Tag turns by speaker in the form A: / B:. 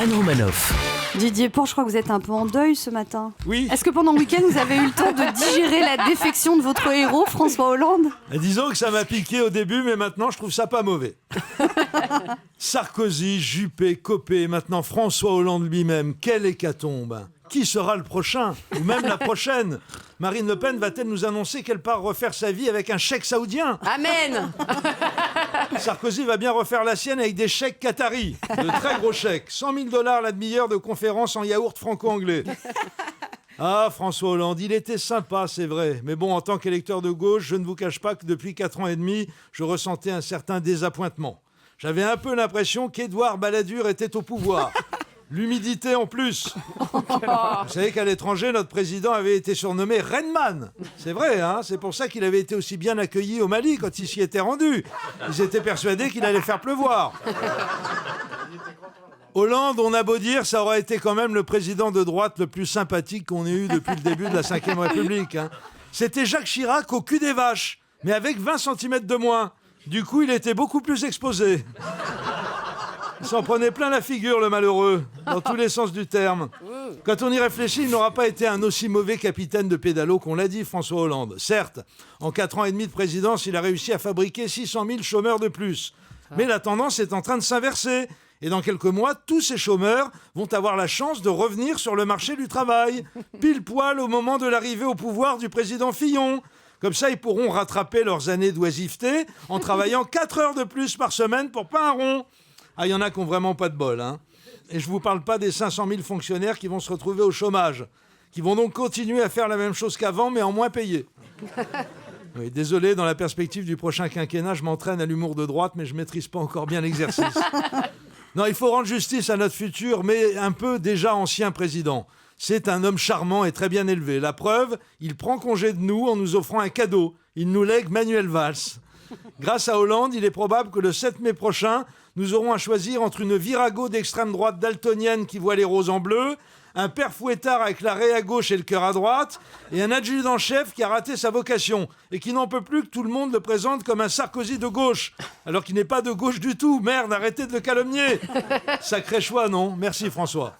A: Anne Romanoff.
B: Didier Port, je crois que vous êtes un peu en deuil ce matin.
C: Oui.
B: Est-ce que pendant le week-end, vous avez eu le temps de digérer la défection de votre héros, François Hollande ?
C: Disons que ça m'a piqué au début, mais maintenant je trouve ça pas mauvais. Sarkozy, Juppé, Copé, maintenant François Hollande lui-même. Quelle hécatombe! Qui sera le prochain? Ou même la prochaine? Marine Le Pen va-t-elle nous annoncer qu'elle part refaire sa vie avec un chèque saoudien?
D: Amen.
C: Sarkozy va bien refaire la sienne avec des chèques qataris. De très gros chèques. 100 000 $ la demi-heure de conférence en yaourt franco-anglais. Ah, François Hollande, il était sympa, c'est vrai. Mais bon, en tant qu'électeur de gauche, je ne vous cache pas que depuis 4 ans et demi, je ressentais un certain désappointement. J'avais un peu l'impression qu'Édouard Balladur était au pouvoir. L'humidité en plus. Vous savez qu'à l'étranger, notre président avait été surnommé Rainman. C'est vrai, hein, c'est pour ça qu'il avait été aussi bien accueilli au Mali quand il s'y était rendu. Ils étaient persuadés qu'il allait faire pleuvoir. Hollande, on a beau dire, ça aurait été quand même le président de droite le plus sympathique qu'on ait eu depuis le début de la Ve République. Hein. C'était Jacques Chirac au cul des vaches, mais avec 20 cm de moins. Du coup, il était beaucoup plus exposé. Il s'en prenait plein la figure, le malheureux, dans tous les sens du terme. Quand on y réfléchit, il n'aura pas été un aussi mauvais capitaine de pédalo qu'on l'a dit, François Hollande. Certes, en 4 ans et demi de présidence, il a réussi à fabriquer 600 000 chômeurs de plus. Mais la tendance est en train de s'inverser. Et dans quelques mois, tous ces chômeurs vont avoir la chance de revenir sur le marché du travail, pile poil au moment de l'arrivée au pouvoir du président Fillon. Comme ça, ils pourront rattraper leurs années d'oisiveté en travaillant 4 heures de plus par semaine pour pas un rond. Ah, il y en a qui n'ont vraiment pas de bol, hein. Et je ne vous parle pas des 500 000 fonctionnaires qui vont se retrouver au chômage, qui vont donc continuer à faire la même chose qu'avant, mais en moins payé. Oui, désolé, dans la perspective du prochain quinquennat, je m'entraîne à l'humour de droite, mais je ne maîtrise pas encore bien l'exercice. Non, il faut rendre justice à notre futur, mais un peu déjà ancien président. C'est un homme charmant et très bien élevé. La preuve, il prend congé de nous en nous offrant un cadeau. Il nous lègue Manuel Valls. Grâce à Hollande, il est probable que le 7 mai prochain, nous aurons à choisir entre une virago d'extrême droite daltonienne qui voit les roses en bleu, un père fouettard avec la raie à gauche et le cœur à droite, et un adjudant-chef qui a raté sa vocation et qui n'en peut plus que tout le monde le présente comme un Sarkozy de gauche, alors qu'il n'est pas de gauche du tout. Merde, arrêtez de le calomnier. Sacré choix, non? Merci François.